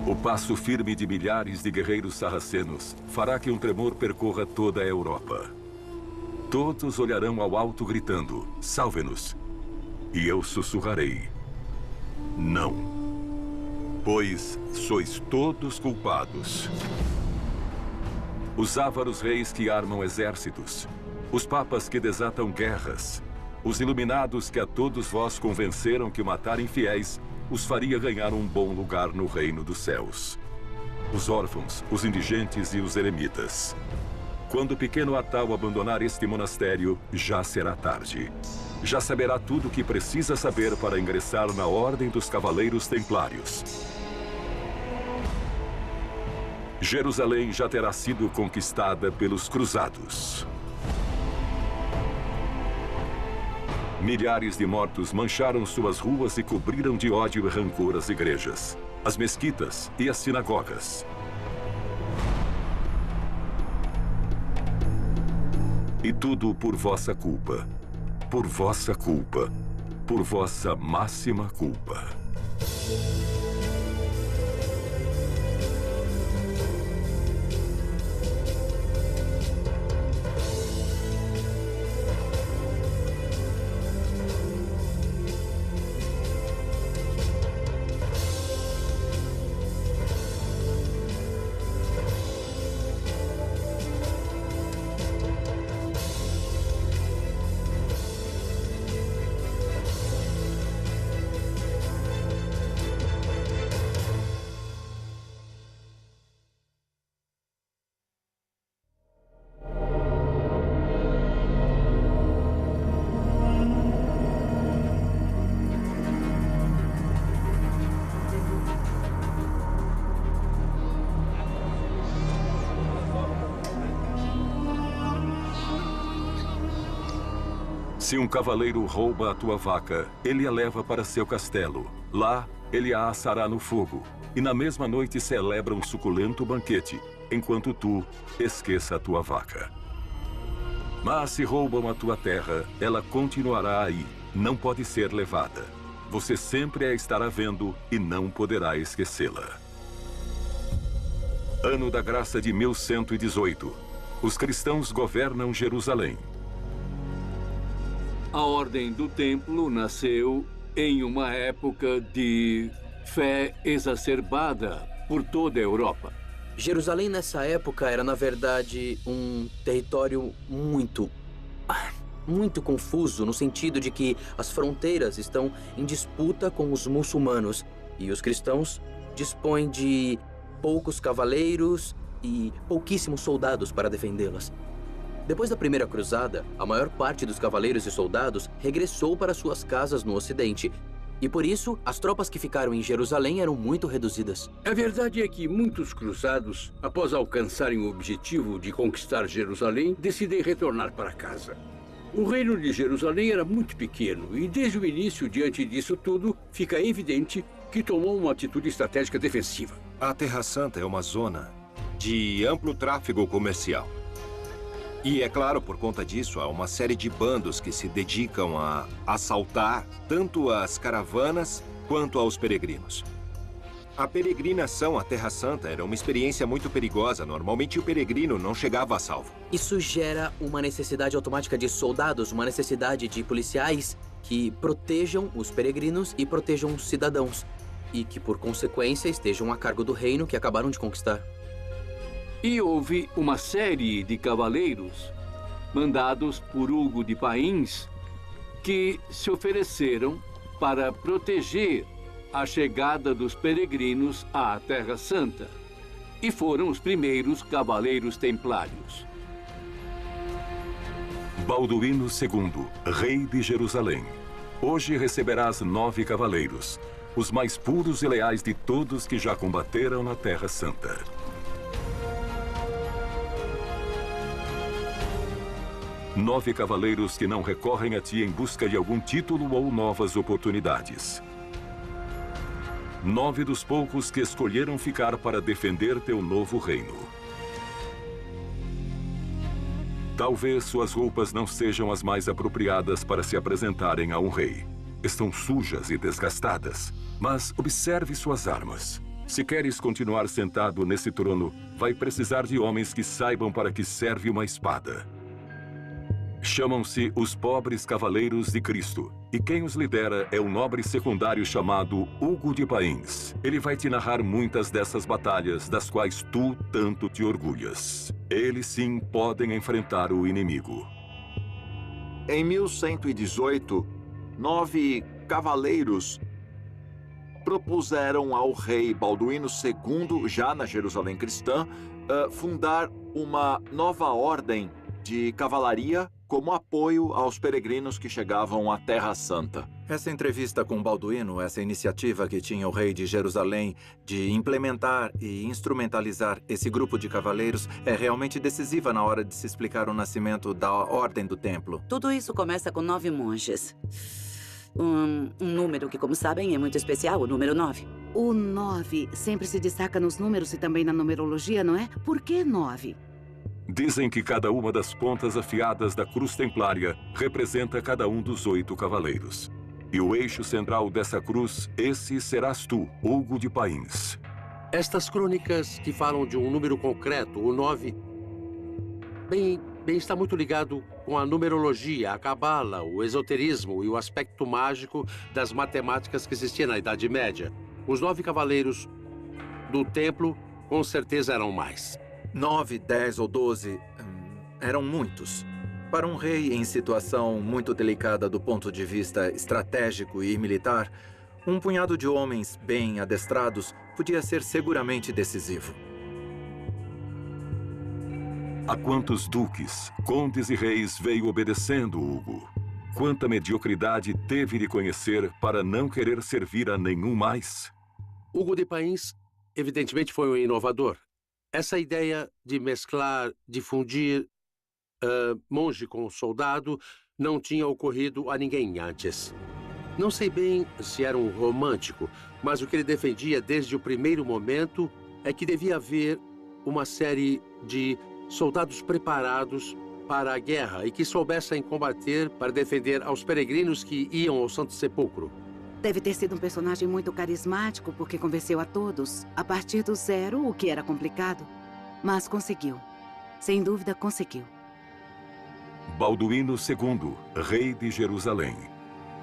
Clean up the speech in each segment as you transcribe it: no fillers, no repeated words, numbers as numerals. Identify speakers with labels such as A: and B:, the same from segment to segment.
A: O passo firme de milhares de guerreiros sarracenos fará que um tremor percorra toda a Europa. Todos olharão ao alto gritando, salve-nos. E eu sussurrarei, não. Pois sois todos culpados. Os ávaros reis que armam exércitos, os papas que desatam guerras, os iluminados que a todos vós convenceram que matar infiéis os faria ganhar um bom lugar no reino dos céus. Os órfãos, os indigentes e os eremitas. Quando o pequeno Atal abandonar este monastério, já será tarde. Já saberá tudo o que precisa saber para ingressar na Ordem dos Cavaleiros Templários. Jerusalém já terá sido conquistada pelos cruzados. Milhares de mortos mancharam suas ruas e cobriram de ódio e rancor as igrejas, as mesquitas e as sinagogas. E tudo por vossa culpa. Por vossa culpa. Por vossa máxima culpa. Se um cavaleiro rouba a tua vaca, ele a leva para seu castelo. Lá, ele a assará no fogo. E na mesma noite celebra um suculento banquete, enquanto tu esqueça a tua vaca. Mas se roubam a tua terra, ela continuará aí. Não pode ser levada. Você sempre a estará vendo e não poderá esquecê-la. Ano da graça de 1118. Os cristãos governam Jerusalém.
B: A Ordem do Templo nasceu em uma época de fé exacerbada por toda a Europa.
C: Jerusalém nessa época era, na verdade, um território muito confuso, no sentido de que as fronteiras estão em disputa com os muçulmanos e os cristãos dispõem de poucos cavaleiros e pouquíssimos soldados para defendê-las. Depois da Primeira Cruzada, a maior parte dos cavaleiros e soldados regressou para suas casas no Ocidente. E por isso, as tropas que ficaram em Jerusalém eram muito reduzidas.
B: A verdade é que muitos cruzados, após alcançarem o objetivo de conquistar Jerusalém, decidem retornar para casa. O reino de Jerusalém era muito pequeno e, desde o início, diante disso tudo, fica evidente que tomou uma atitude estratégica defensiva.
D: A Terra Santa é uma zona de amplo tráfego comercial. E, é claro, por conta disso, há uma série de bandos que se dedicam a assaltar tanto as caravanas quanto aos peregrinos. A peregrinação à Terra Santa era uma experiência muito perigosa. Normalmente, o peregrino não chegava a salvo.
C: Isso gera uma necessidade automática de soldados, uma necessidade de policiais que protejam os peregrinos e protejam os cidadãos. E que, por consequência, estejam a cargo do reino que acabaram de conquistar.
B: E houve uma série de cavaleiros, mandados por Hugo de Pains, que se ofereceram para proteger a chegada dos peregrinos à Terra Santa. E foram os primeiros cavaleiros templários.
A: Balduíno II, rei de Jerusalém. Hoje receberás 9 cavaleiros, os mais puros e leais de todos que já combateram na Terra Santa. Nove cavaleiros que não recorrem a ti em busca de algum título ou novas oportunidades. 9 dos poucos que escolheram ficar para defender teu novo reino. Talvez suas roupas não sejam as mais apropriadas para se apresentarem a um rei. Estão sujas e desgastadas, mas observe suas armas. Se queres continuar sentado nesse trono, vai precisar de homens que saibam para que serve uma espada. Chamam-se os pobres cavaleiros de Cristo, e quem os lidera é um nobre secundário chamado Hugo de Pains. Ele vai te narrar muitas dessas batalhas das quais tu tanto te orgulhas. Eles sim podem enfrentar o inimigo.
E: Em 1118, 9 cavaleiros propuseram ao rei Balduíno II, já na Jerusalém cristã, fundar uma nova ordem de cavalaria como apoio aos peregrinos que chegavam à Terra Santa.
F: Essa entrevista com Balduíno, essa iniciativa que tinha o rei de Jerusalém de implementar e instrumentalizar esse grupo de cavaleiros é realmente decisiva na hora de se explicar o nascimento da Ordem do Templo.
G: Tudo isso começa com 9 monges. Um número que, como sabem, é muito especial, o número 9.
H: O 9 sempre se destaca nos números e também na numerologia, não é? Por que 9?
A: Dizem que cada uma das pontas afiadas da cruz templária representa cada um dos 8 cavaleiros. E o eixo central dessa cruz, esse serás tu, Hugo de Pains.
I: Estas crônicas que falam de um número concreto, o 9, bem, está muito ligado com a numerologia, a cabala, o esoterismo e o aspecto mágico das matemáticas que existia na Idade Média. Os 9 cavaleiros do templo, com certeza, eram mais.
F: 9, 10 ou 12 eram muitos. Para um rei em situação muito delicada do ponto de vista estratégico e militar, um punhado de homens bem adestrados podia ser seguramente decisivo.
A: A quantos duques, condes e reis veio obedecendo Hugo? Quanta mediocridade teve de conhecer para não querer servir a nenhum mais?
I: Hugo de Pains, evidentemente, foi um inovador. Essa ideia de mesclar, de fundir monge com soldado não tinha ocorrido a ninguém antes. Não sei bem se era um romântico, mas o que ele defendia desde o primeiro momento é que devia haver uma série de soldados preparados para a guerra e que soubessem combater para defender aos peregrinos que iam ao Santo Sepulcro.
H: Deve ter sido um personagem muito carismático, porque convenceu a todos, a partir do zero, o que era complicado. Mas conseguiu. Sem dúvida, conseguiu.
A: Balduíno II, rei de Jerusalém.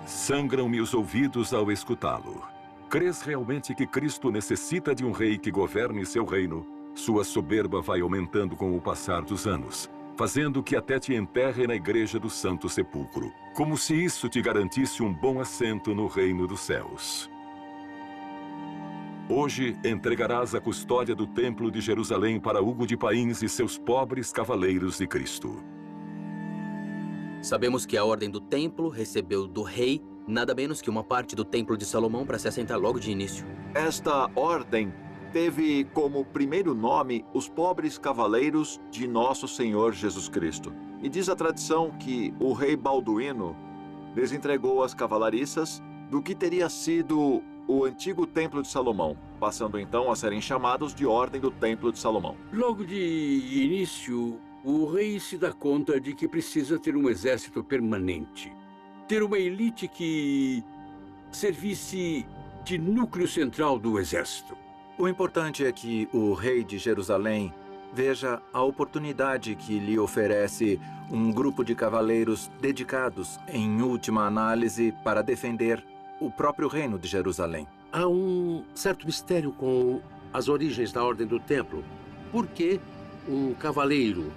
A: Sangram-me os ouvidos ao escutá-lo. Crês realmente que Cristo necessita de um rei que governe seu reino? Sua soberba vai aumentando com o passar dos anos, fazendo que até te enterre na igreja do Santo Sepulcro, como se isso te garantisse um bom assento no reino dos céus. Hoje entregarás a custódia do Templo de Jerusalém para Hugo de Pains e seus pobres cavaleiros de Cristo.
C: Sabemos que a Ordem do Templo recebeu do rei nada menos que uma parte do Templo de Salomão para se assentar logo de início.
E: Esta ordem teve como primeiro nome os pobres cavaleiros de Nosso Senhor Jesus Cristo. E diz a tradição que o rei Balduíno lhes entregou as cavalariças do que teria sido o antigo Templo de Salomão, passando então a serem chamados de Ordem do Templo de Salomão.
B: Logo de início, o rei se dá conta de que precisa ter um exército permanente. Ter uma elite que servisse de núcleo central do exército.
F: O importante é que o rei de Jerusalém veja a oportunidade que lhe oferece um grupo de cavaleiros dedicados, em última análise, para defender o próprio reino de Jerusalém.
I: Há um certo mistério com as origens da Ordem do Templo. Por que um cavaleiro,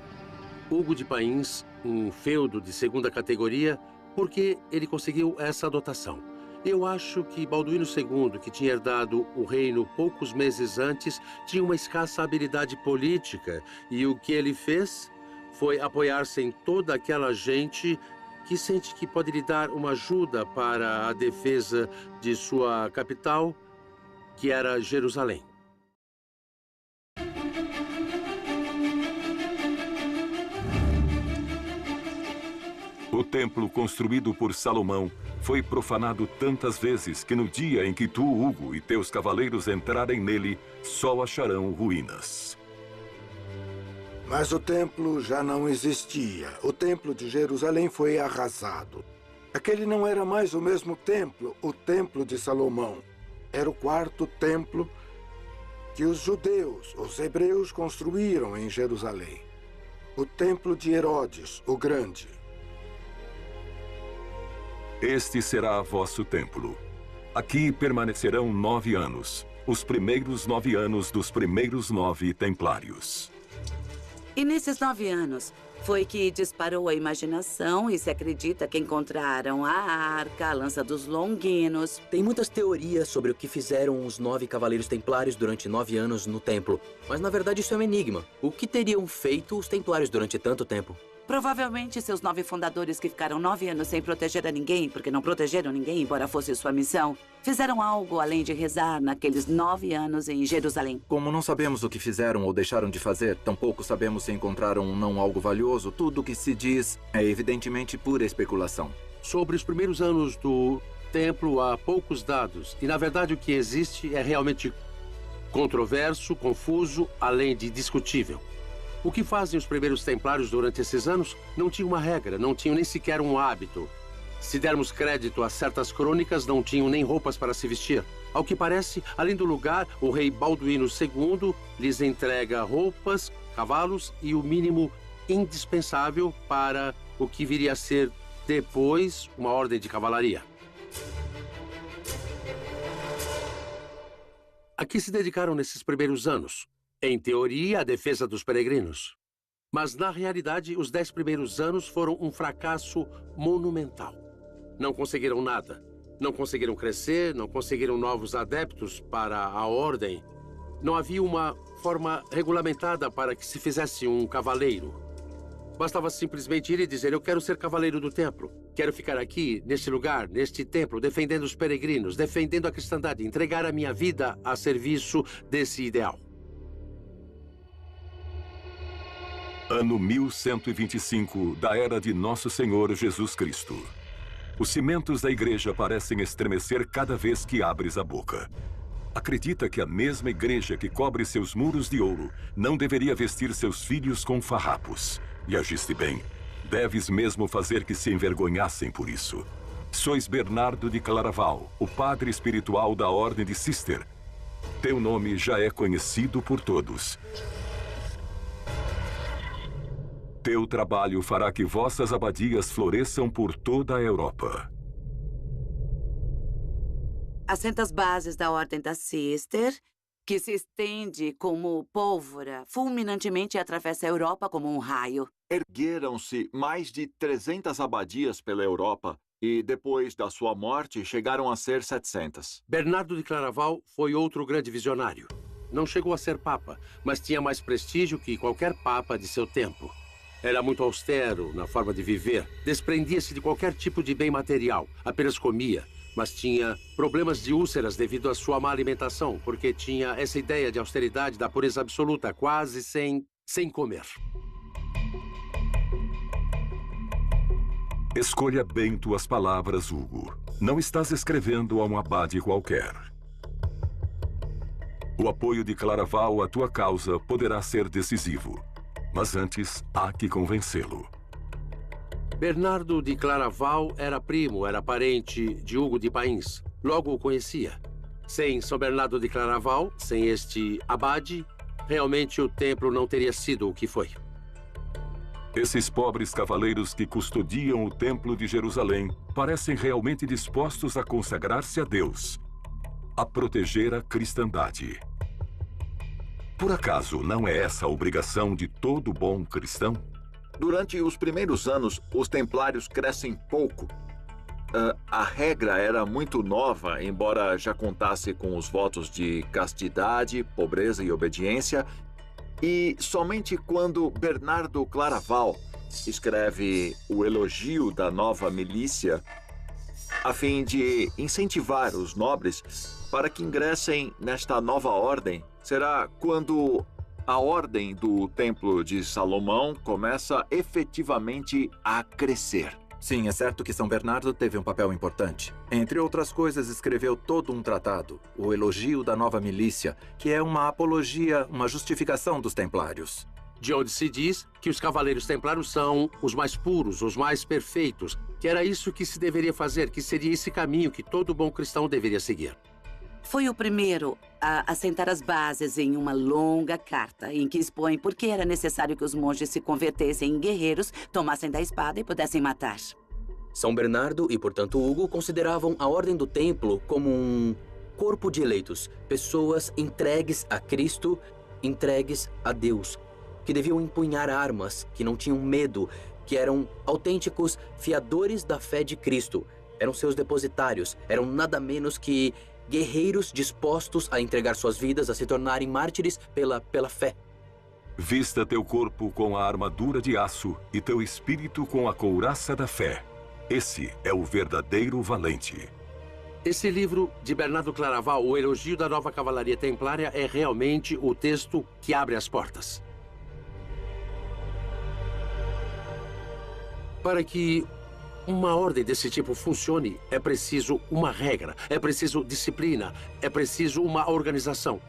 I: Hugo de Pains, um feudo de segunda categoria, por que ele conseguiu essa dotação? Eu acho que Balduíno II, que tinha herdado o reino poucos meses antes, tinha uma escassa habilidade política. E o que ele fez foi apoiar-se em toda aquela gente que sente que pode lhe dar uma ajuda para a defesa de sua capital, que era Jerusalém.
A: O templo construído por Salomão foi profanado tantas vezes que no dia em que tu, Hugo, e teus cavaleiros entrarem nele, só acharão ruínas.
J: Mas o templo já não existia. O templo de Jerusalém foi arrasado. Aquele não era mais o mesmo templo, o templo de Salomão. Era o quarto templo que os judeus, os hebreus, construíram em Jerusalém. O templo de Herodes, o Grande.
A: Este será vosso templo. Aqui permanecerão 9 anos, os primeiros 9 anos dos primeiros 9 templários.
G: E nesses 9 anos, foi que disparou a imaginação e se acredita que encontraram a arca, a lança dos longinos.
C: Tem muitas teorias sobre o que fizeram os 9 cavaleiros templários durante 9 anos no templo. Mas na verdade isso é um enigma. O que teriam feito os templários durante tanto tempo?
G: Provavelmente seus 9 fundadores que ficaram 9 anos sem proteger a ninguém, porque não protegeram ninguém, embora fosse sua missão, fizeram algo além de rezar naqueles 9 anos em Jerusalém.
F: Como não sabemos o que fizeram ou deixaram de fazer, tampouco sabemos se encontraram ou não algo valioso, tudo o que se diz é evidentemente pura especulação.
I: Sobre os primeiros anos do templo, há poucos dados. E, na verdade, o que existe é realmente controverso, confuso, além de discutível. O que fazem os primeiros templários durante esses anos? Não tinham uma regra, não tinham nem sequer um hábito. Se dermos crédito a certas crônicas, não tinham nem roupas para se vestir. Ao que parece, além do lugar, o rei Balduíno II lhes entrega roupas, cavalos e o mínimo indispensável para o que viria a ser depois uma ordem de cavalaria. A que se dedicaram nesses primeiros anos? Em teoria, a defesa dos peregrinos. Mas, na realidade, os 10 primeiros anos foram um fracasso monumental. Não conseguiram nada. Não conseguiram crescer, não conseguiram novos adeptos para a ordem. Não havia uma forma regulamentada para que se fizesse um cavaleiro. Bastava simplesmente ir e dizer, eu quero ser cavaleiro do templo. Quero ficar aqui, neste lugar, neste templo, defendendo os peregrinos, defendendo a cristandade, entregar a minha vida a serviço desse ideal.
A: Ano 1125 da era de Nosso Senhor Jesus Cristo. Os cimentos da igreja parecem estremecer cada vez que abres a boca. Acredita que a mesma igreja que cobre seus muros de ouro não deveria vestir seus filhos com farrapos. E agiste bem. Deves mesmo fazer que se envergonhassem por isso. Sois Bernardo de Claraval, o padre espiritual da Ordem de Cister. Teu nome já é conhecido por todos. Teu trabalho fará que vossas abadias floresçam por toda a Europa.
G: Assenta as bases da Ordem da Cister, que se estende como pólvora fulminantemente e atravessa a Europa como um raio.
E: Ergueram-se mais de 300 abadias pela Europa e, depois da sua morte, chegaram a ser 700.
I: Bernardo de Claraval foi outro grande visionário. Não chegou a ser papa, mas tinha mais prestígio que qualquer papa de seu tempo. Era muito austero na forma de viver, desprendia-se de qualquer tipo de bem material, apenas comia, mas tinha problemas de úlceras devido à sua má alimentação, porque tinha essa ideia de austeridade, da pureza absoluta, quase sem comer.
A: Escolha bem tuas palavras, Hugo. Não estás escrevendo a um abade qualquer. O apoio de Claraval à tua causa poderá ser decisivo. Mas antes, há que convencê-lo.
I: Bernardo de Claraval era primo, era parente de Hugo de Pains. Logo o conhecia. Sem São Bernardo de Claraval, sem este abade, realmente o templo não teria sido o que foi.
A: Esses pobres cavaleiros que custodiam o templo de Jerusalém parecem realmente dispostos a consagrar-se a Deus, a proteger a cristandade. Por acaso, não é essa a obrigação de todo bom cristão?
E: Durante os primeiros anos, os templários crescem pouco. A regra era muito nova, embora já contasse com os votos de castidade, pobreza e obediência. E somente quando Bernardo Claraval escreve o elogio da nova milícia, a fim de incentivar os nobres para que ingressem nesta nova ordem, será quando a ordem do Templo de Salomão começa efetivamente a crescer.
F: Sim, é certo que São Bernardo teve um papel importante. Entre outras coisas, escreveu todo um tratado, o Elogio da Nova Milícia, que é uma apologia, uma justificação dos templários.
I: De onde se diz que os cavaleiros templários são os mais puros, os mais perfeitos, que era isso que se deveria fazer, que seria esse caminho que todo bom cristão deveria seguir.
G: foi o primeiro a assentar as bases em uma longa carta em que expõe por que era necessário que os monges se convertessem em guerreiros, tomassem da espada e pudessem matar.
C: São Bernardo e, portanto, Hugo consideravam a Ordem do Templo como um corpo de eleitos, pessoas entregues a Cristo, entregues a Deus, que deviam empunhar armas, que não tinham medo, que eram autênticos fiadores da fé de Cristo. Eram seus depositários, eram nada menos que guerreiros dispostos a entregar suas vidas, a se tornarem mártires pela fé.
A: Vista teu corpo com a armadura de aço e teu espírito com a couraça da fé. Esse é o verdadeiro valente.
I: Esse livro de Bernardo Claraval, O Elogio da Nova Cavalaria Templária, é realmente o texto que abre as portas. Para que uma ordem desse tipo funcione, é preciso uma regra, é preciso disciplina, é preciso uma organização.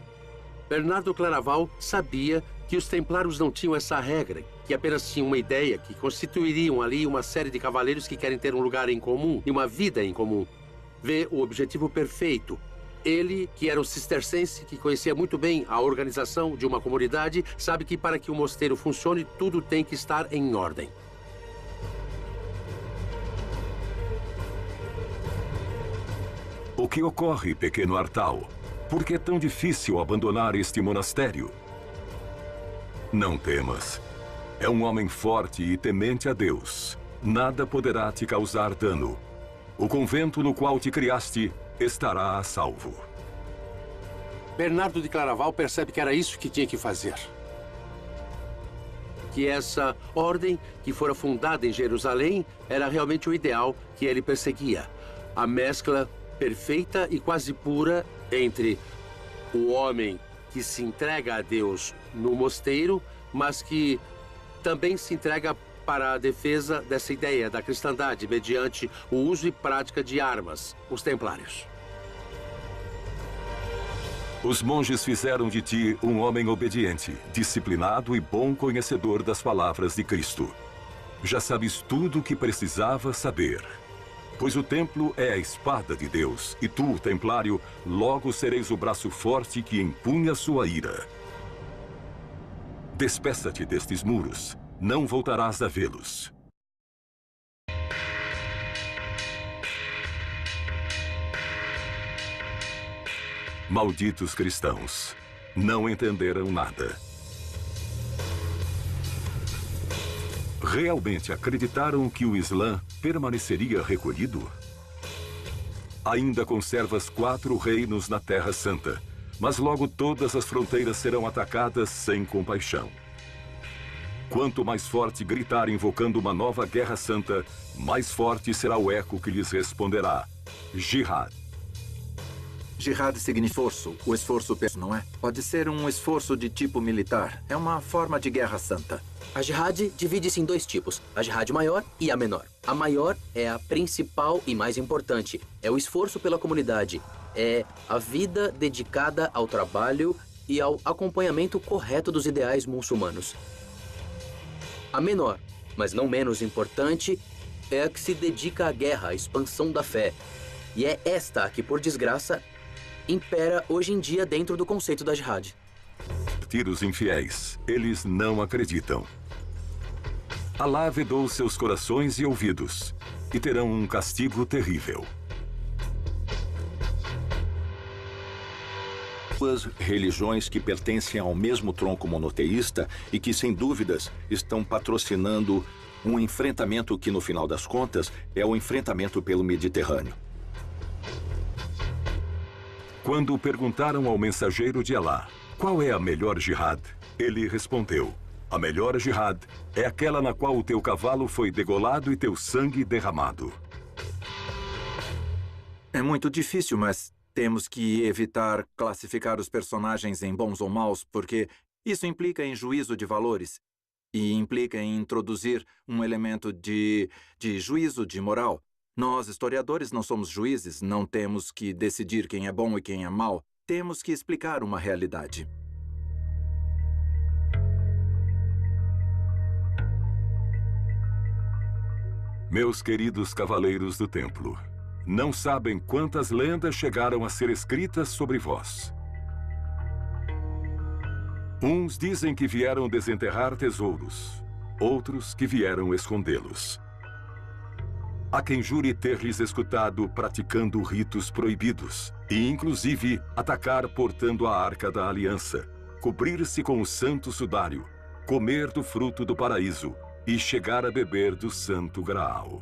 I: Bernardo Claraval sabia que os templários não tinham essa regra, que apenas tinham uma ideia, que constituiriam ali uma série de cavaleiros que querem ter um lugar em comum e uma vida em comum. Vê o objetivo perfeito. Ele, que era um cistercense, que conhecia muito bem a organização de uma comunidade, sabe que para que um mosteiro funcione, tudo tem que estar em ordem.
A: O que ocorre, pequeno Artal? Por que é tão difícil abandonar este monastério? Não temas. É um homem forte e temente a Deus. Nada poderá te causar dano. O convento no qual te criaste estará a salvo.
I: Bernardo de Claraval percebe que era isso que tinha que fazer. Que essa ordem que fora fundada em Jerusalém era realmente o ideal que ele perseguia. A mescla perfeita e quase pura entre o homem que se entrega a Deus no mosteiro, mas que também se entrega para a defesa dessa ideia da cristandade mediante o uso e prática de armas, os templários.
A: Os monges fizeram de ti um homem obediente, disciplinado e bom conhecedor das palavras de Cristo. Já sabes tudo o que precisava saber. Pois o templo é a espada de Deus, e tu, templário, logo sereis o braço forte que empunha sua ira. Despeça-te destes muros, não voltarás a vê-los. Malditos cristãos, não entenderam nada. Realmente acreditaram que o Islã permaneceria recolhido? Ainda conservas 4 reinos na Terra Santa, mas logo todas as fronteiras serão atacadas sem compaixão. Quanto mais forte gritar invocando uma nova guerra santa, mais forte será o eco que lhes responderá: Jihad.
F: Jihad significa o esforço, não é? Pode ser um esforço de tipo militar. É uma forma de guerra santa.
C: A jihad divide-se em 2 tipos, a jihad maior e a menor. A maior é a principal e mais importante. É o esforço pela comunidade. É a vida dedicada ao trabalho e ao acompanhamento correto dos ideais muçulmanos. A menor, mas não menos importante, é a que se dedica à guerra, à expansão da fé. E é esta a que, por desgraça, impera hoje em dia dentro do conceito da jihad.
A: Os infiéis, eles não acreditam. Alá vedou seus corações e ouvidos, e terão um castigo terrível.
K: Duas religiões que pertencem ao mesmo tronco monoteísta e que, sem dúvidas, estão patrocinando um enfrentamento que, no final das contas, é o enfrentamento pelo Mediterrâneo.
A: Quando perguntaram ao mensageiro de Alá qual é a melhor jihad, ele respondeu: a melhor jihad é aquela na qual o teu cavalo foi degolado e teu sangue derramado.
F: É muito difícil, mas temos que evitar classificar os personagens em bons ou maus, porque isso implica em juízo de valores e implica em introduzir um elemento de juízo de moral. Nós, historiadores, não somos juízes, não temos que decidir quem é bom e quem é mau. Temos que explicar uma realidade.
A: Meus queridos cavaleiros do templo, Não sabem quantas lendas chegaram a ser escritas sobre vós. Uns dizem que vieram desenterrar tesouros, outros que vieram escondê-los. Há quem jure ter lhes escutado praticando ritos proibidos e, inclusive, atacar portando a Arca da Aliança, cobrir-se com o santo sudário, comer do fruto do paraíso e chegar a beber do santo Graal.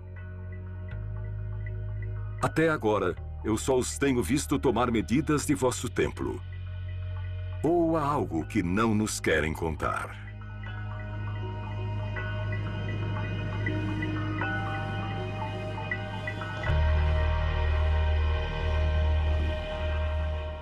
A: Até agora, eu só os tenho visto tomar medidas de vosso templo. Ou há algo que não nos querem contar?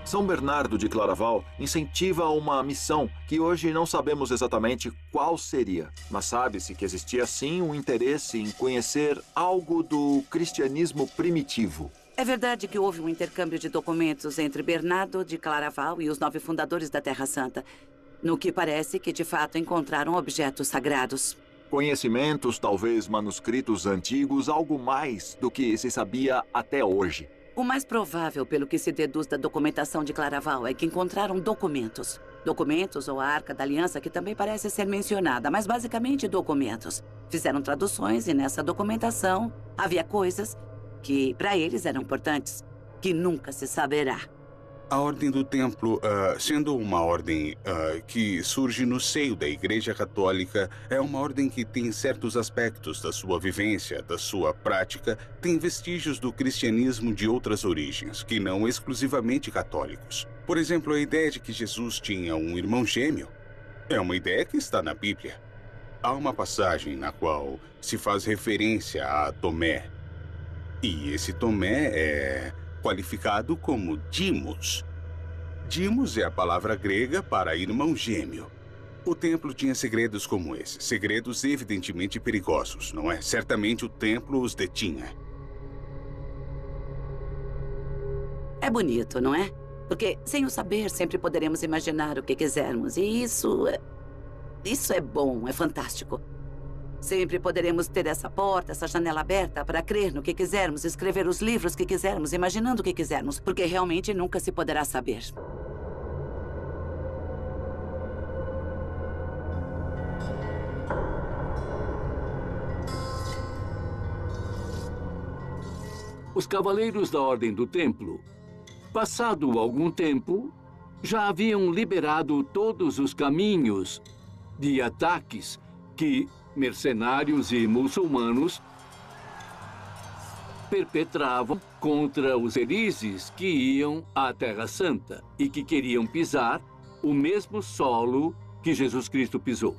E: São Bernardo de Claraval incentiva uma missão que hoje não sabemos exatamente qual seria, mas sabe-se que existia sim um interesse em conhecer algo do cristianismo primitivo.
G: É verdade que houve um intercâmbio de documentos entre Bernardo de Claraval e os 9 fundadores da Terra Santa, no que parece que de fato encontraram objetos sagrados.
E: Conhecimentos, talvez manuscritos antigos, algo mais do que se sabia até hoje.
G: O mais provável, pelo que se deduz da documentação de Claraval, é que encontraram documentos. Documentos ou a Arca da Aliança, que também parece ser mencionada, mas basicamente documentos. Fizeram traduções e nessa documentação havia coisas que para eles eram importantes, que nunca se saberá.
L: A Ordem do Templo, sendo uma ordem que surge no seio da Igreja Católica, é uma ordem que tem certos aspectos da sua vivência, da sua prática, tem vestígios do cristianismo de outras origens, que não exclusivamente católicos. Por exemplo, a ideia de que Jesus tinha um irmão gêmeo é uma ideia que está na Bíblia. Há uma passagem na qual se faz referência a Tomé, e esse Tomé é qualificado como Dimos. Dimos é a palavra grega para irmão gêmeo. O templo tinha segredos como esse, segredos evidentemente perigosos, não é? Certamente o templo os detinha.
G: É bonito, não é? Porque sem o saber sempre poderemos imaginar o que quisermos, e isso é bom, é fantástico. Sempre poderemos ter essa porta, essa janela aberta para crer no que quisermos, escrever os livros que quisermos, imaginando o que quisermos, porque realmente nunca se poderá saber.
B: Os Cavaleiros da Ordem do Templo, passado algum tempo, já haviam liberado todos os caminhos de ataques que mercenários e muçulmanos perpetravam contra os felizes que iam à Terra Santa e que queriam pisar o mesmo solo que Jesus Cristo pisou.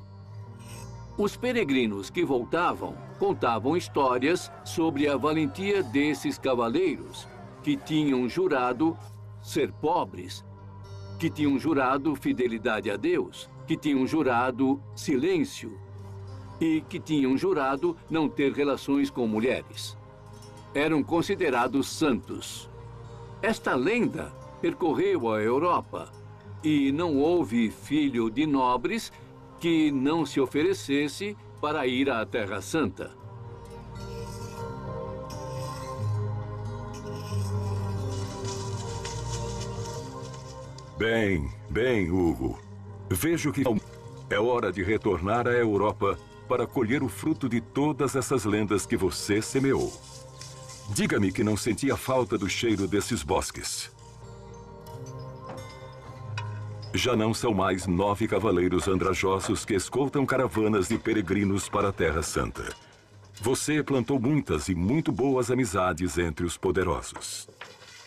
B: Os peregrinos que voltavam contavam histórias sobre a valentia desses cavaleiros que tinham jurado ser pobres, que tinham jurado fidelidade a Deus, que tinham jurado silêncio e que tinham jurado não ter relações com mulheres. Eram considerados santos. Esta lenda percorreu a Europa e não houve filho de nobres que não se oferecesse para ir à Terra Santa.
A: Bem, Hugo. Vejo que é hora de retornar à Europa para colher o fruto de todas essas lendas que você semeou. Diga-me que não sentia falta do cheiro desses bosques. Já não são mais 9 cavaleiros andrajosos que escoltam caravanas de peregrinos para a Terra Santa. Você plantou muitas e muito boas amizades entre os poderosos.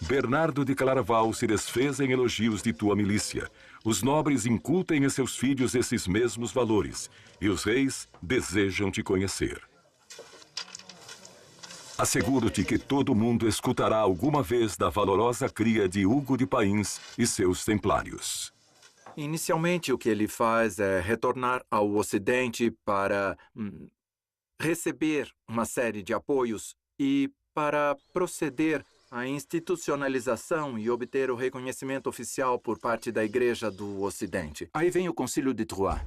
A: Bernardo de Claraval se desfez em elogios de tua milícia. Os nobres incutem a seus filhos esses mesmos valores, e os reis desejam te conhecer. Asseguro-te que todo mundo escutará alguma vez da valorosa cria de Hugo de Pains e seus templários.
F: Inicialmente, o que ele faz é retornar ao Ocidente para receber uma série de apoios e para proceder à institucionalização e obter o reconhecimento oficial por parte da Igreja do Ocidente. Aí vem o Concílio de Troyes.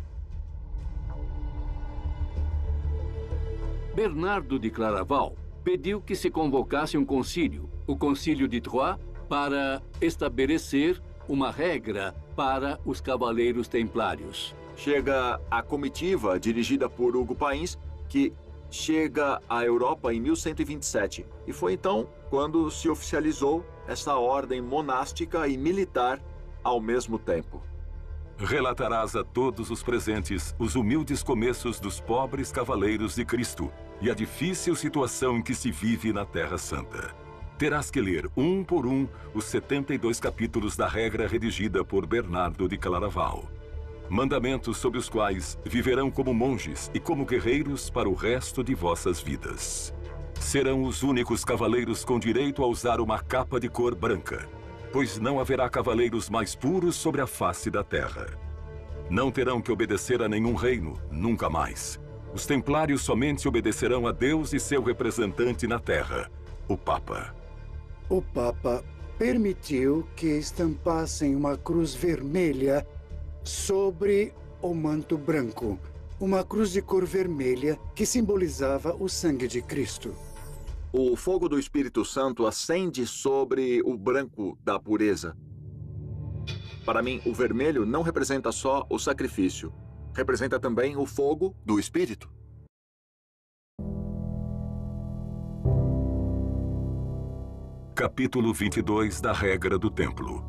B: Bernardo de Claraval pediu que se convocasse um concílio, o Concílio de Troyes, para estabelecer uma regra para os Cavaleiros Templários.
E: Chega a comitiva dirigida por Hugo Pains, que chega à Europa em 1127. E foi então quando se oficializou essa ordem monástica e militar ao mesmo tempo.
A: Relatarás a todos os presentes os humildes começos dos pobres cavaleiros de Cristo e a difícil situação em que se vive na Terra Santa. Terás que ler um por um os 72 capítulos da regra redigida por Bernardo de Claraval. Mandamentos sobre os quais viverão como monges e como guerreiros para o resto de vossas vidas. Serão os únicos cavaleiros com direito a usar uma capa de cor branca, pois não haverá cavaleiros mais puros sobre a face da terra. Não terão que obedecer a nenhum reino, nunca mais. Os templários somente obedecerão a Deus e seu representante na terra, o Papa.
M: O Papa permitiu que estampassem uma cruz vermelha sobre o manto branco. Uma cruz de cor vermelha que simbolizava o sangue de Cristo.
E: O fogo do Espírito Santo acende sobre o branco da pureza. Para mim, o vermelho não representa só o sacrifício. Representa também o fogo do Espírito.
A: Capítulo 22 da Regra do Templo.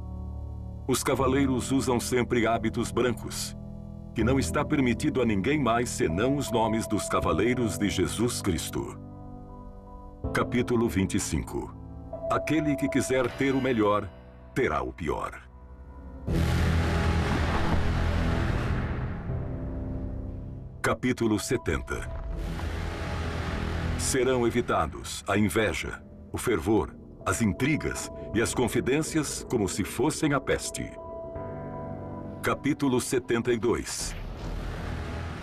A: Os cavaleiros usam sempre hábitos brancos, que não está permitido a ninguém mais senão os nomes dos cavaleiros de Jesus Cristo. Capítulo 25. Aquele que quiser ter o melhor, terá o pior. Capítulo 70. Serão evitados a inveja, o fervor, as intrigas e as confidências como se fossem a peste. Capítulo 72.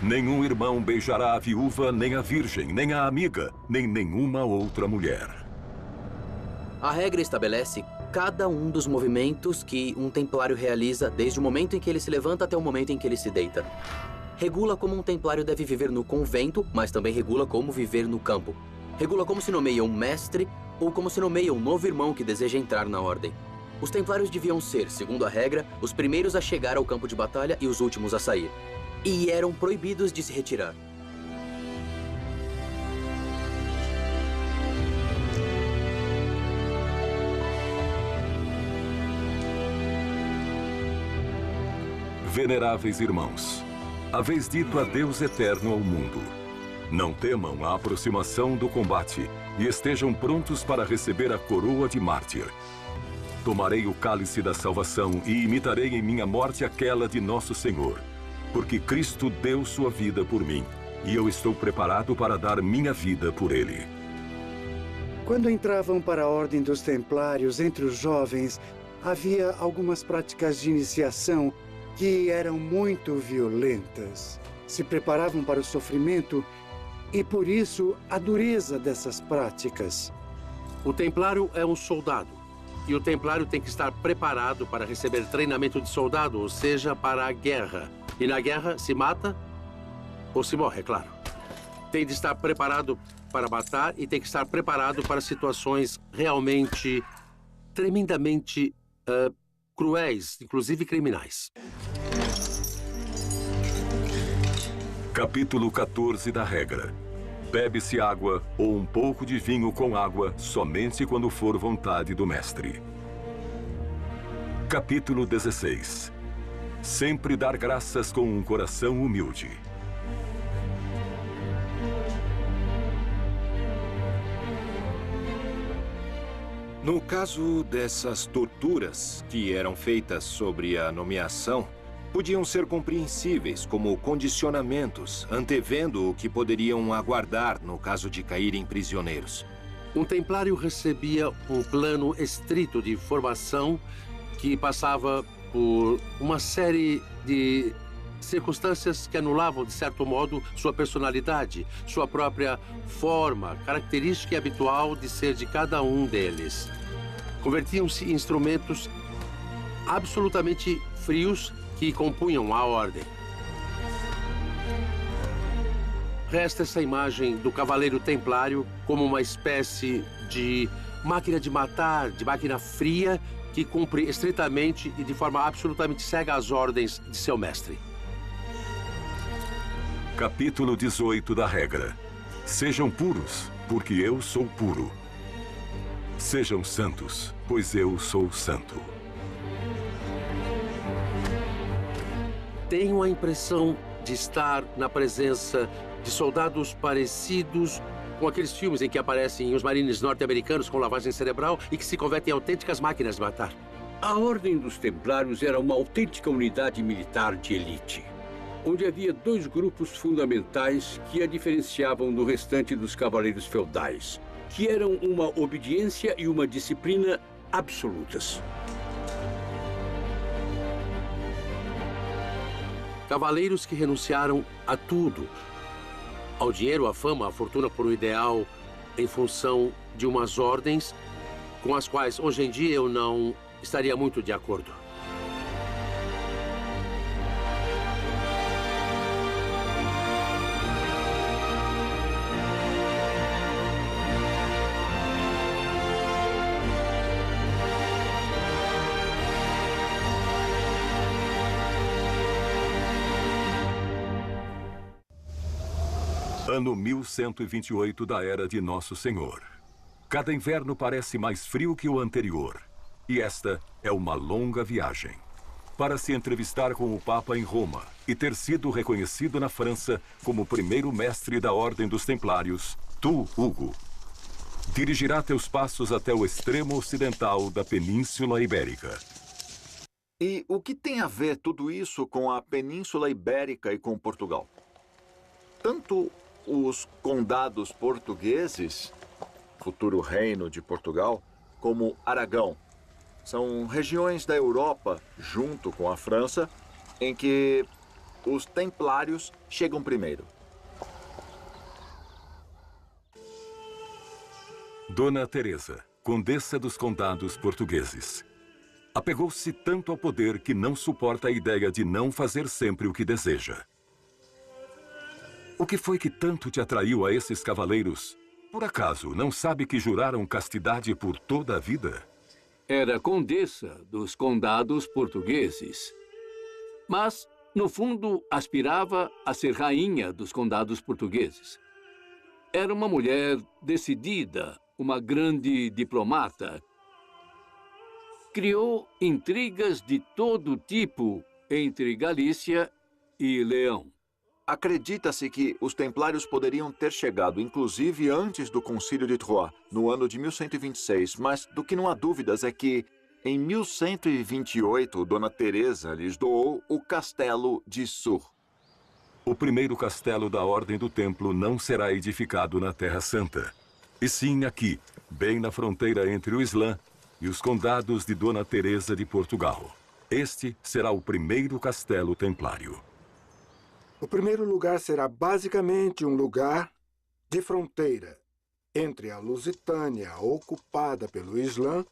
A: Nenhum irmão beijará a viúva, nem a virgem, nem a amiga, nem nenhuma outra mulher.
C: A regra estabelece cada um dos movimentos que um templário realiza desde o momento em que ele se levanta até o momento em que ele se deita. Regula como um templário deve viver no convento, mas também regula como viver no campo. Regula como se nomeia um mestre ou como se nomeia um novo irmão que deseja entrar na ordem. Os templários deviam ser, segundo a regra, os primeiros a chegar ao campo de batalha e os últimos a sair. E eram proibidos de se retirar.
A: Veneráveis irmãos, haveis dito adeus eterno ao mundo. Não temam a aproximação do combate e estejam prontos para receber a coroa de mártir. Tomarei o cálice da salvação e imitarei em minha morte aquela de nosso Senhor, porque Cristo deu sua vida por mim, e eu estou preparado para dar minha vida por ele.
M: Quando entravam para a Ordem dos Templários entre os jovens, havia algumas práticas de iniciação que eram muito violentas. Se preparavam para o sofrimento e, por isso, a dureza dessas práticas.
I: O templário é um soldado. E o templário tem que estar preparado para receber treinamento de soldado, ou seja, para a guerra. E na guerra se mata ou se morre, é claro. Tem de estar preparado para matar e tem que estar preparado para situações realmente, tremendamente cruéis, inclusive criminais.
A: Capítulo 14 da regra. Bebe-se água ou um pouco de vinho com água somente quando for vontade do mestre. Capítulo 16. Sempre dar graças com um coração humilde.
D: No caso dessas torturas que eram feitas sobre a nomeação, podiam ser compreensíveis como condicionamentos, antevendo o que poderiam aguardar no caso de caírem prisioneiros.
I: Um templário recebia um plano estrito de formação que passava por uma série de circunstâncias que anulavam, de certo modo, sua personalidade, sua própria forma, característica habitual de ser de cada um deles. Convertiam-se em instrumentos absolutamente frios que compunham a ordem. resta essa imagem do Cavaleiro Templário como uma espécie de máquina de matar, de máquina fria, que cumpre estritamente e de forma absolutamente cega as ordens de seu mestre.
A: Capítulo 18 da regra. Sejam puros, porque eu sou puro. Sejam santos, pois eu sou santo.
I: Tenho a impressão de estar na presença de soldados parecidos com aqueles filmes em que aparecem os marines norte-americanos com lavagem cerebral e que se convertem em autênticas máquinas de matar.
B: A Ordem dos Templários era uma autêntica unidade militar de elite, onde havia dois grupos fundamentais que a diferenciavam do restante dos cavaleiros feudais, que eram uma obediência e uma disciplina absolutas.
I: Cavaleiros que renunciaram a tudo, ao dinheiro, à fama, à fortuna por um ideal, em função de umas ordens com as quais hoje em dia eu não estaria muito de acordo.
A: Ano 1128 da Era de Nosso Senhor. Cada inverno parece mais frio que o anterior. E esta é uma longa viagem. Para se entrevistar com o Papa em Roma e ter sido reconhecido na França como primeiro mestre da Ordem dos Templários, tu, Hugo, dirigirá teus passos até o extremo ocidental da Península Ibérica.
E: E o que tem a ver tudo isso com a Península Ibérica e com Portugal? Tanto os condados portugueses, futuro reino de Portugal, como Aragão, são regiões da Europa, junto com a França, em que os templários chegam primeiro.
A: Dona Teresa, condessa dos condados portugueses. Apegou-se tanto ao poder que não suporta a ideia de não fazer sempre o que deseja. O que foi que tanto te atraiu a esses cavaleiros? Por acaso, não sabe que juraram castidade por toda a vida?
B: Era condessa dos condados portugueses. Mas, no fundo, aspirava a ser rainha dos condados portugueses. Era uma mulher decidida, uma grande diplomata. Criou intrigas de todo tipo entre Galícia e Leão.
E: Acredita-se que os templários poderiam ter chegado, inclusive, antes do Concílio de Troyes, no ano de 1126, mas do que não há dúvidas é que, em 1128, Dona Teresa lhes doou o castelo de Sur.
A: O primeiro castelo da Ordem do Templo não será edificado na Terra Santa, e sim aqui, bem na fronteira entre o Islã e os condados de Dona Teresa de Portugal. Este será o primeiro castelo templário.
J: O primeiro lugar será basicamente um lugar de fronteira entre a Lusitânia, ocupada pelo Islã,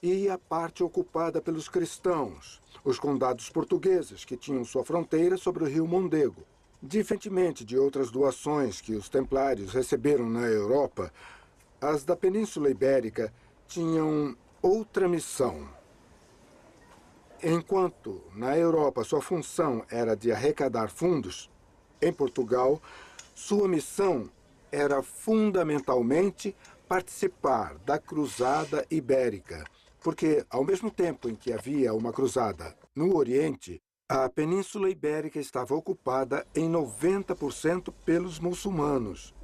J: e a parte ocupada pelos cristãos, os condados portugueses, que tinham sua fronteira sobre o rio Mondego. Diferentemente de outras doações que os templários receberam na Europa, as da Península Ibérica tinham outra missão. Enquanto na Europa sua função era de arrecadar fundos, em Portugal, sua missão era fundamentalmente participar da Cruzada Ibérica, porque, ao mesmo tempo em que havia uma cruzada no Oriente, a Península Ibérica estava ocupada em 90% pelos muçulmanos,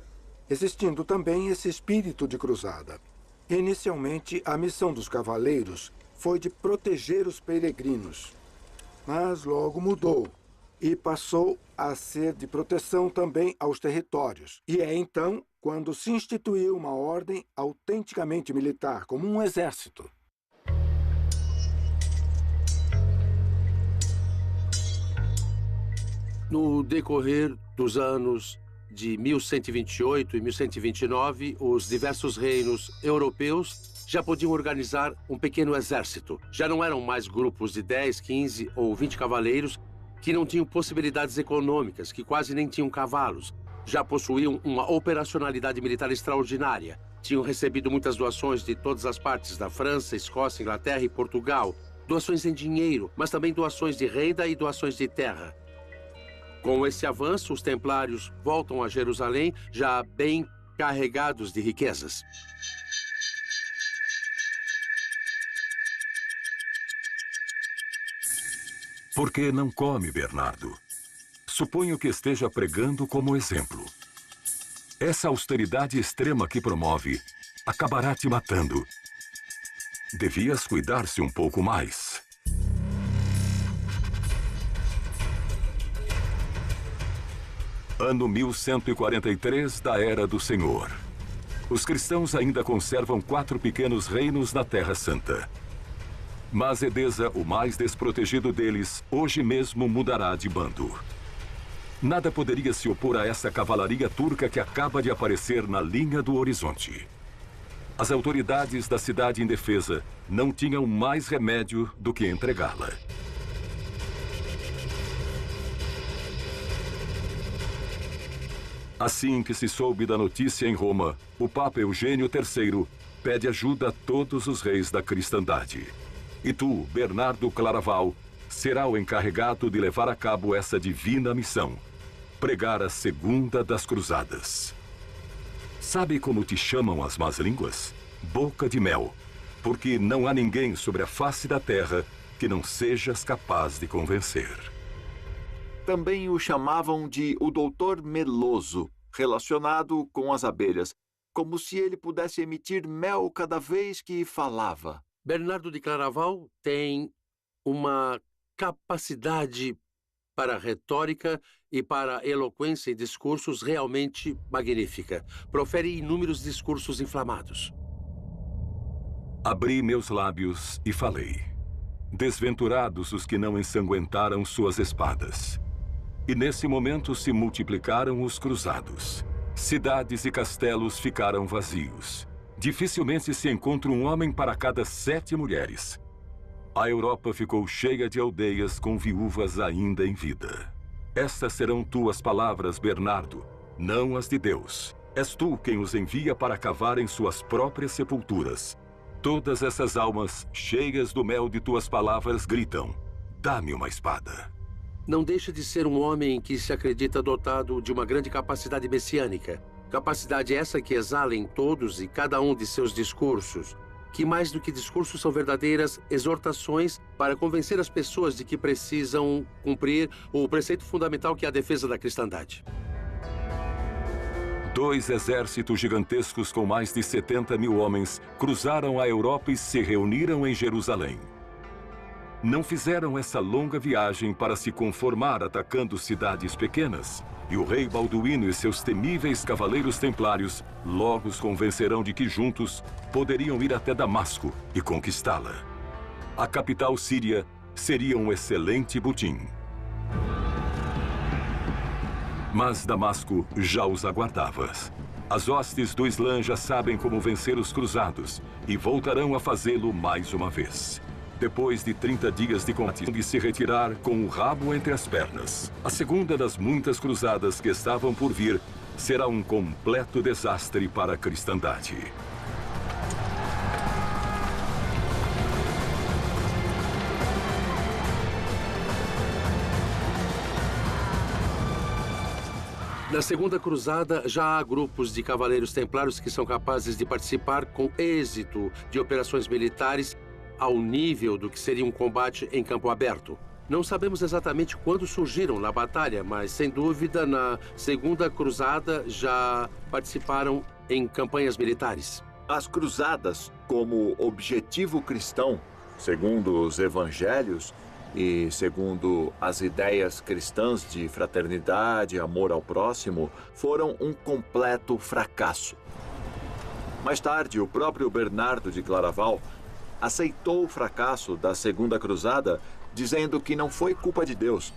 J: existindo também esse espírito de cruzada. Inicialmente, a missão dos cavaleiros foi de proteger os peregrinos, mas logo mudou e passou a ser de proteção também aos territórios. E é então quando se instituiu uma ordem autenticamente militar, como um exército.
I: No decorrer dos anos de 1128 e 1129, os diversos reinos europeus já podiam organizar um pequeno exército. Já não eram mais grupos de 10, 15 ou 20 cavaleiros que não tinham possibilidades econômicas, que quase nem tinham cavalos. já possuíam uma operacionalidade militar extraordinária. Tinham recebido muitas doações de todas as partes da França, Escócia, Inglaterra e Portugal. Doações em dinheiro, mas também doações de renda e doações de terra. Com esse avanço, os templários voltam a Jerusalém já bem carregados de riquezas.
A: Por que não come, Bernardo? Suponho que esteja pregando como exemplo. Essa austeridade extrema que promove acabará te matando. Devias cuidar-se um pouco mais. Ano 1143 da Era do Senhor. Os cristãos ainda conservam 4 pequenos reinos na Terra Santa. Mas Edesa, o mais desprotegido deles, hoje mesmo mudará de bando. Nada poderia se opor a essa cavalaria turca que acaba de aparecer na linha do horizonte. As autoridades da cidade indefesa não tinham mais remédio do que entregá-la. Assim que se soube da notícia em Roma, o Papa Eugênio III pede ajuda a todos os reis da cristandade. E tu, Bernardo Claraval, será o encarregado de levar a cabo essa divina missão, pregar a segunda das cruzadas. Sabe como te chamam as más línguas? Boca de mel, porque não há ninguém sobre a face da terra que não sejas capaz de convencer.
E: Também o chamavam de o doutor meloso, relacionado com as abelhas, como se ele pudesse emitir mel cada vez que falava.
I: Bernardo de Claraval tem uma capacidade para retórica e para eloquência em discursos realmente magnífica. Profere inúmeros discursos inflamados.
A: Abri meus lábios e falei. Desventurados os que não ensanguentaram suas espadas. E nesse momento se multiplicaram os cruzados. Cidades e castelos ficaram vazios. Dificilmente se encontra um homem para cada 7 mulheres. A Europa ficou cheia de aldeias com viúvas ainda em vida. Estas serão tuas palavras, Bernardo, não as de Deus. És tu quem os envia para cavarem suas próprias sepulturas. Todas essas almas, cheias do mel de tuas palavras, gritam: dá-me uma espada.
I: Não deixa de ser um homem que se acredita dotado de uma grande capacidade messiânica. Capacidade essa que exala em todos e cada um de seus discursos, que mais do que discursos são verdadeiras exortações para convencer as pessoas de que precisam cumprir o preceito fundamental que é a defesa da cristandade.
A: 2 exércitos gigantescos com mais de 70 mil homens cruzaram a Europa e se reuniram em Jerusalém. Não fizeram essa longa viagem para se conformar atacando cidades pequenas. E o rei Balduíno e seus temíveis cavaleiros templários logo os convencerão de que juntos poderiam ir até Damasco e conquistá-la. A capital síria seria um excelente butim. Mas Damasco já os aguardava. As hostes do Islã já sabem como vencer os cruzados e voltarão a fazê-lo mais uma vez. Depois de 30 dias de combate, de se retirar com o rabo entre as pernas. A segunda das muitas cruzadas que estavam por vir será um completo desastre para a cristandade.
I: Na Segunda Cruzada, já há grupos de cavaleiros templários que são capazes de participar com êxito de operações militares ao nível do que seria um combate em campo aberto. Não sabemos exatamente quando surgiram na batalha, mas, sem dúvida, na Segunda Cruzada já participaram em campanhas militares.
E: As cruzadas, como objetivo cristão, segundo os evangelhos e segundo as ideias cristãs de fraternidade e amor ao próximo, foram um completo fracasso. Mais tarde, o próprio Bernardo de Claraval aceitou o fracasso da Segunda Cruzada, dizendo que não foi culpa de Deus,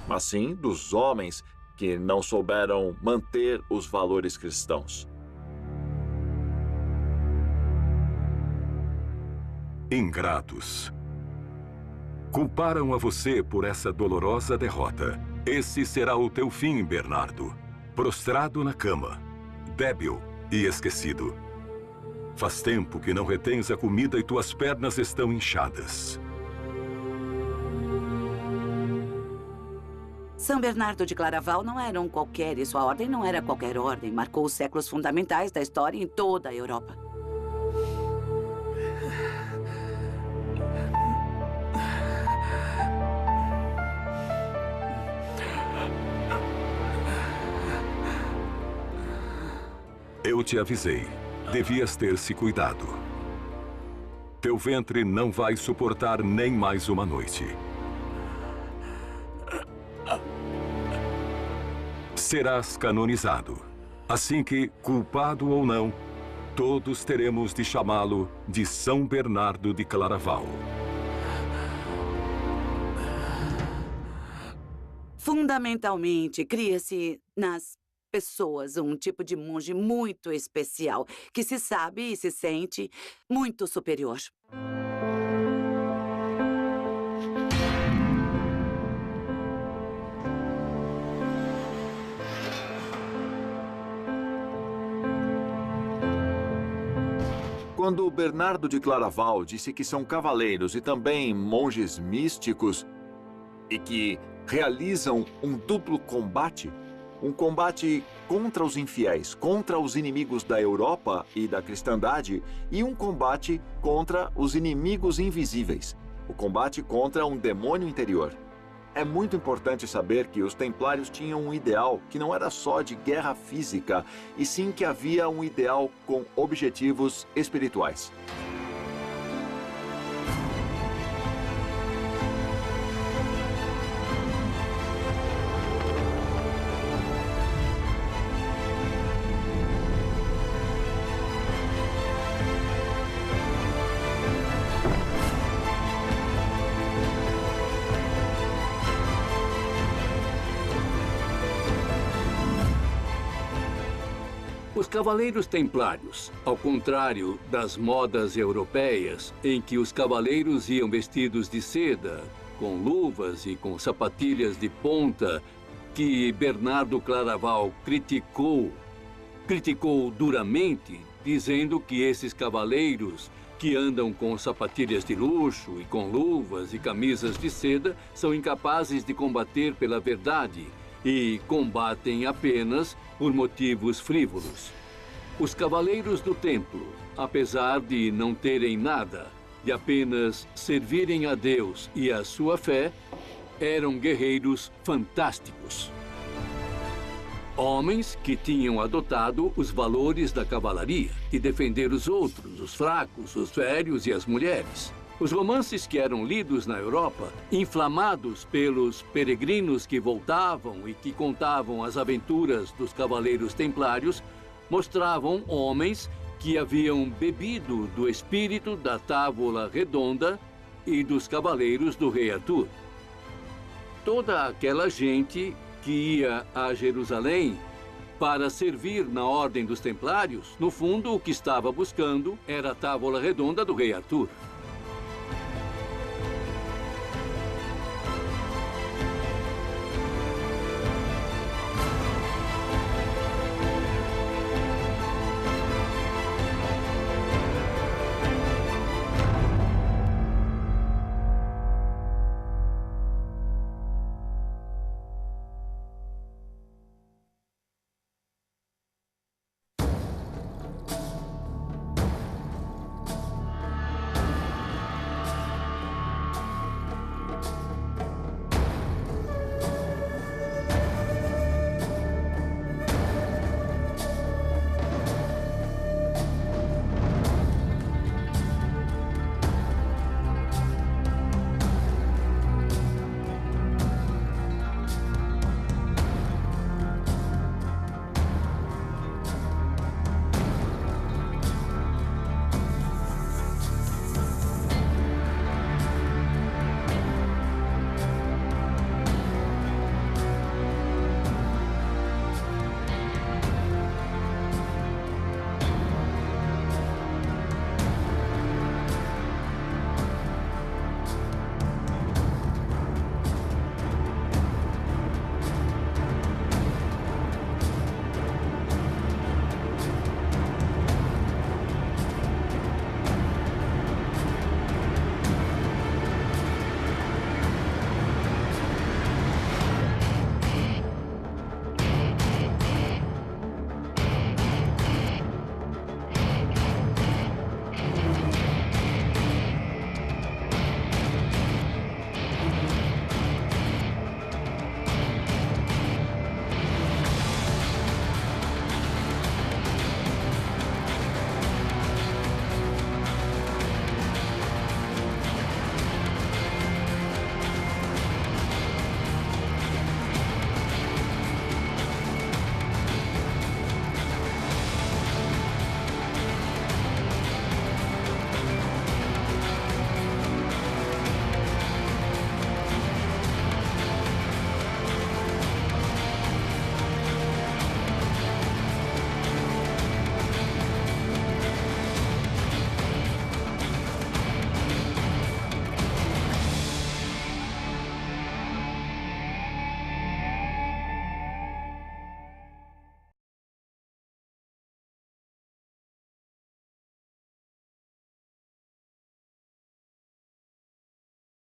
E: mas sim dos homens que não souberam manter os valores cristãos.
A: Ingratos. Culparam a você por essa dolorosa derrota. Esse será o teu fim, Bernardo. prostrado na cama, débil e esquecido. Faz tempo que não retens a comida e tuas pernas estão inchadas.
G: São Bernardo de Claraval não era um qualquer e sua ordem não era qualquer ordem. Marcou os séculos fundamentais da história em toda a Europa.
A: Eu te avisei. Devias ter-se cuidado. Teu ventre não vai suportar nem mais uma noite. Serás canonizado. Assim que, culpado ou não, todos teremos de chamá-lo de São Bernardo de Claraval.
G: Fundamentalmente, cria-se nas pessoas um tipo de monge muito especial, que se sabe e se sente muito superior.
E: Quando Bernardo de Claraval disse que são cavaleiros e também monges místicos e que realizam um duplo combate, um combate contra os infiéis, contra os inimigos da Europa e da cristandade, e um combate contra os inimigos invisíveis, o combate contra um demônio interior. É muito importante saber que os templários tinham um ideal que não era só de guerra física, e sim que havia um ideal com objetivos espirituais.
B: Os cavaleiros templários, ao contrário das modas europeias, em que os cavaleiros iam vestidos de seda, com luvas e com sapatilhas de ponta, que Bernardo Claraval criticou duramente, dizendo que esses cavaleiros que andam com sapatilhas de luxo e com luvas e camisas de seda são incapazes de combater pela verdade e combatem apenas por motivos frívolos. Os cavaleiros do templo, apesar de não terem nada, de apenas servirem a Deus e a sua fé, eram guerreiros fantásticos. Homens que tinham adotado os valores da cavalaria e defender os outros, os fracos, os velhos e as mulheres. Os romances que eram lidos na Europa, inflamados pelos peregrinos que voltavam e que contavam as aventuras dos cavaleiros templários, mostravam homens que haviam bebido do espírito da Távola Redonda e dos cavaleiros do rei Arthur. Toda aquela gente que ia a Jerusalém para servir na Ordem dos Templários, no fundo, o que estava buscando era a Távola Redonda do rei Arthur.